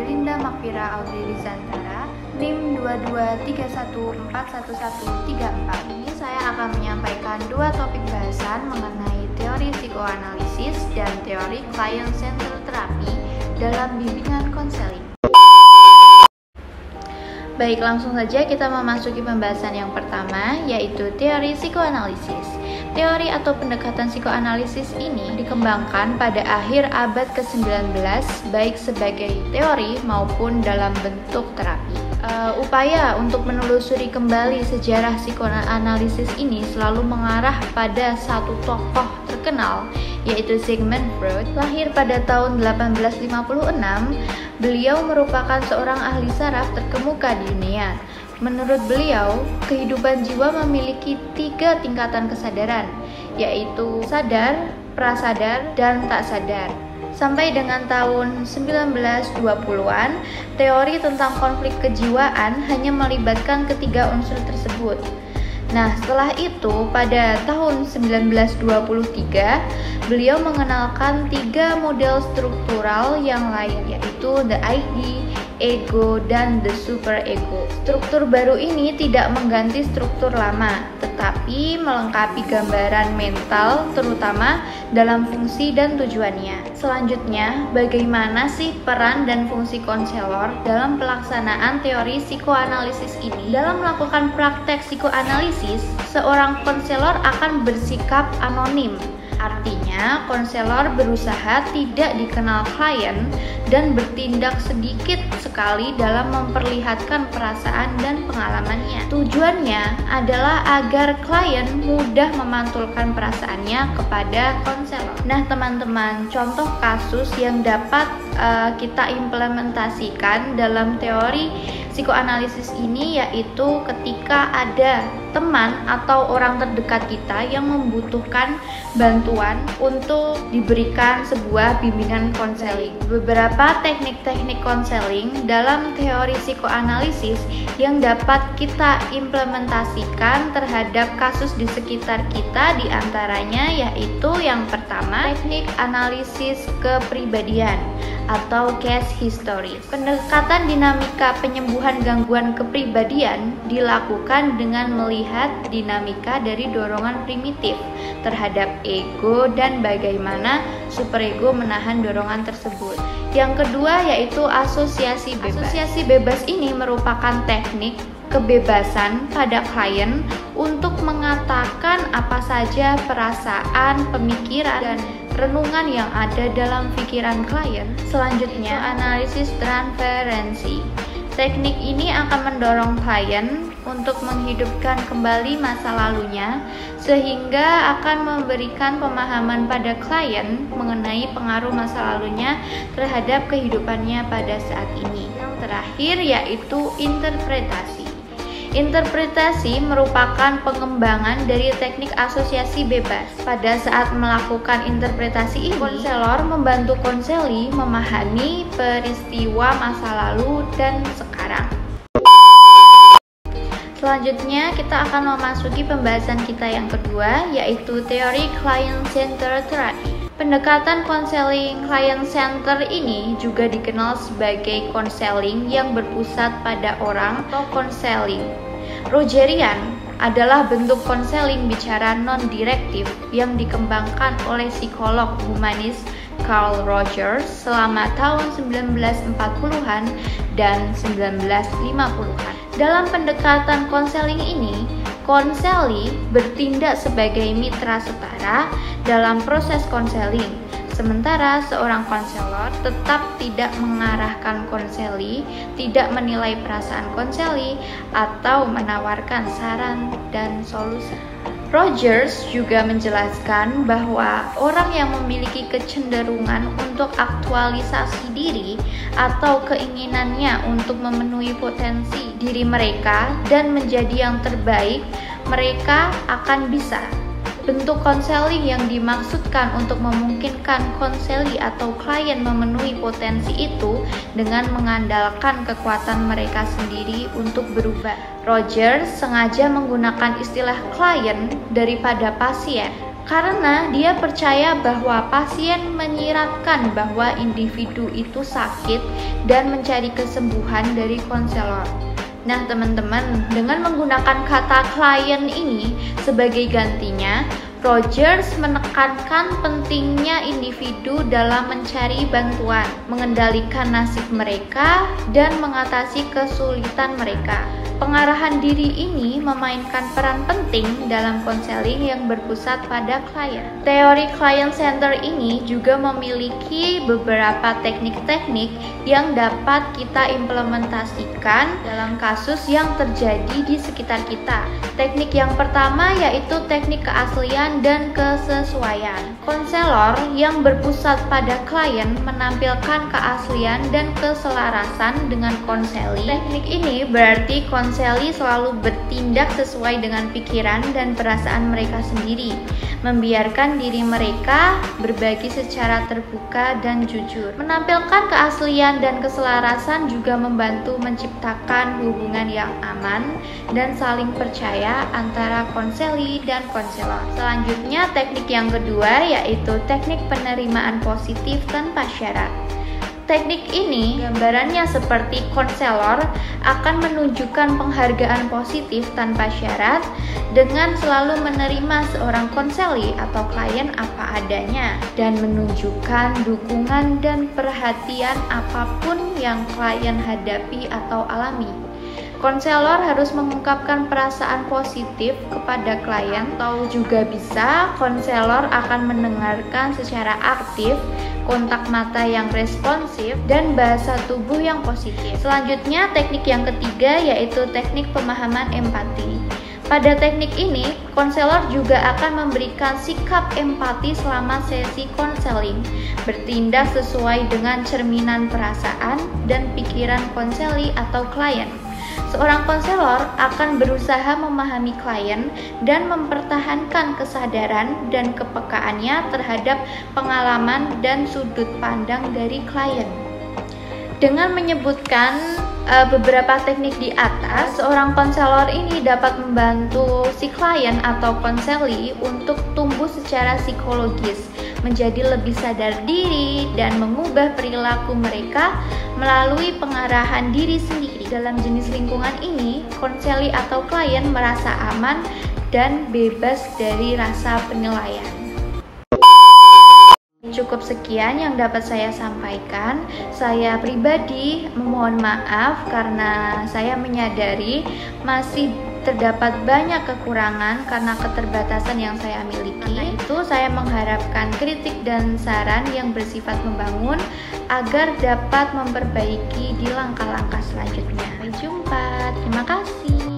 Belinda Makfira Audrey Rizantara, NIM 223141134. Ini saya akan menyampaikan dua topik bahasan mengenai teori psikoanalisis dan teori client-centered therapy dalam bimbingan konseling. Baik, langsung saja kita memasuki pembahasan yang pertama, yaitu teori psikoanalisis. Teori atau pendekatan psikoanalisis ini dikembangkan pada akhir abad ke-19, baik sebagai teori maupun dalam bentuk terapi. Upaya untuk menelusuri kembali sejarah psikoanalisis ini selalu mengarah pada satu tokoh terkenal, yaitu Sigmund Freud. Lahir pada tahun 1856, beliau merupakan seorang ahli saraf terkemuka di dunia. Menurut beliau, kehidupan jiwa memiliki 3 tingkatan kesadaran, yaitu sadar, prasadar, dan tak sadar. Sampai dengan tahun 1920-an, teori tentang konflik kejiwaan hanya melibatkan ketiga unsur tersebut. Nah, setelah itu pada tahun 1923, beliau mengenalkan 3 model struktural yang lain, yaitu the ID, ego, dan the superego. Struktur baru ini tidak mengganti struktur lama, tetapi melengkapi gambaran mental, terutama dalam fungsi dan tujuannya. Selanjutnya, bagaimana sih peran dan fungsi konselor dalam pelaksanaan teori psikoanalisis ini? Dalam melakukan praktek psikoanalisis, seorang konselor akan bersikap anonim. Artinya, konselor berusaha tidak dikenal klien dan bertindak sedikit sekali dalam memperlihatkan perasaan dan pengalamannya. Tujuannya adalah agar klien mudah memantulkan perasaannya kepada konselor. Nah, teman-teman, contoh kasus yang dapat kita implementasikan dalam teori psikoanalisis ini yaitu ketika ada teman atau orang terdekat kita yang membutuhkan bantuan untuk diberikan sebuah bimbingan konseling. Beberapa teknik-teknik konseling dalam teori psikoanalisis yang dapat kita implementasikan terhadap kasus di sekitar kita diantaranya yaitu yang pertama, teknik analisis kepribadian atau case history. Pendekatan dinamika penyembuhan gangguan kepribadian dilakukan dengan melihat dinamika dari dorongan primitif terhadap ego dan bagaimana superego menahan dorongan tersebut. Yang kedua yaitu asosiasi bebas. Asosiasi bebas ini merupakan teknik kebebasan pada klien untuk mengatakan apa saja perasaan, pemikiran, dan renungan yang ada dalam pikiran klien. Selanjutnya, analisis transferensi. Teknik ini akan mendorong klien untuk menghidupkan kembali masa lalunya sehingga akan memberikan pemahaman pada klien mengenai pengaruh masa lalunya terhadap kehidupannya pada saat ini. Yang terakhir yaitu interpretasi. Interpretasi merupakan pengembangan dari teknik asosiasi bebas. Pada saat melakukan interpretasi ini, konselor membantu konseli memahami peristiwa masa lalu dan sekarang. Selanjutnya, kita akan memasuki pembahasan kita yang kedua, yaitu teori client-centered therapy. Pendekatan konseling client-center ini juga dikenal sebagai konseling yang berpusat pada orang atau konseling Rogerian adalah bentuk konseling bicara non-direktif yang dikembangkan oleh psikolog humanis Carl Rogers selama tahun 1940-an dan 1950-an. Dalam pendekatan konseling ini, konseli bertindak sebagai mitra setara dalam proses konseling, sementara seorang konselor tetap tidak mengarahkan konseli, tidak menilai perasaan konseli, atau menawarkan saran dan solusi. Rogers juga menjelaskan bahwa orang yang memiliki kecenderungan untuk aktualisasi diri atau keinginannya untuk memenuhi potensi diri mereka dan menjadi yang terbaik, mereka akan bisa. Bentuk konseling yang dimaksudkan untuk memungkinkan konseli atau klien memenuhi potensi itu dengan mengandalkan kekuatan mereka sendiri untuk berubah. Rogers sengaja menggunakan istilah klien daripada pasien karena dia percaya bahwa pasien menyiratkan bahwa individu itu sakit dan mencari kesembuhan dari konselor. Nah teman-teman, dengan menggunakan kata klien ini sebagai gantinya, Rogers menekankan pentingnya individu dalam mencari bantuan, mengendalikan nasib mereka, dan mengatasi kesulitan mereka. Pengarahan diri ini memainkan peran penting dalam konseling yang berpusat pada klien. Teori client center ini juga memiliki beberapa teknik-teknik yang dapat kita implementasikan dalam kasus yang terjadi di sekitar kita. Teknik yang pertama yaitu teknik keaslian dan kesesuaian. Konselor yang berpusat pada klien menampilkan keaslian dan keselarasan dengan konseli. Teknik ini berarti konseli selalu bertindak sesuai dengan pikiran dan perasaan mereka sendiri, membiarkan diri mereka berbagi secara terbuka dan jujur. Menampilkan keaslian dan keselarasan juga membantu menciptakan hubungan yang aman dan saling percaya antara konseli dan konselor. Selanjutnya, teknik yang kedua yaitu teknik penerimaan positif tanpa syarat. Teknik ini gambarannya seperti konselor akan menunjukkan penghargaan positif tanpa syarat dengan selalu menerima seorang konseli atau klien apa adanya dan menunjukkan dukungan dan perhatian apapun yang klien hadapi atau alami. Konselor harus mengungkapkan perasaan positif kepada klien, atau juga bisa konselor akan mendengarkan secara aktif, kontak mata yang responsif, dan bahasa tubuh yang positif. Selanjutnya, teknik yang ketiga yaitu teknik pemahaman empati. Pada teknik ini, konselor juga akan memberikan sikap empati selama sesi konseling, bertindak sesuai dengan cerminan perasaan dan pikiran konseli atau klien. Seorang konselor akan berusaha memahami klien dan mempertahankan kesadaran dan kepekaannya terhadap pengalaman dan sudut pandang dari klien. Dengan menyebutkan beberapa teknik di atas, seorang konselor ini dapat membantu si klien atau konseli untuk tumbuh secara psikologis, menjadi lebih sadar diri, dan mengubah perilaku mereka melalui pengarahan diri sendiri. Dalam jenis lingkungan ini, konseli atau klien merasa aman dan bebas dari rasa penilaian. Cukup sekian yang dapat saya sampaikan. Saya pribadi memohon maaf karena saya menyadari masih terdapat banyak kekurangan karena keterbatasan yang saya miliki. Karena itu saya mengharapkan kritik dan saran yang bersifat membangun agar dapat memperbaiki di langkah-langkah selanjutnya. Sampai jumpa. Terima kasih.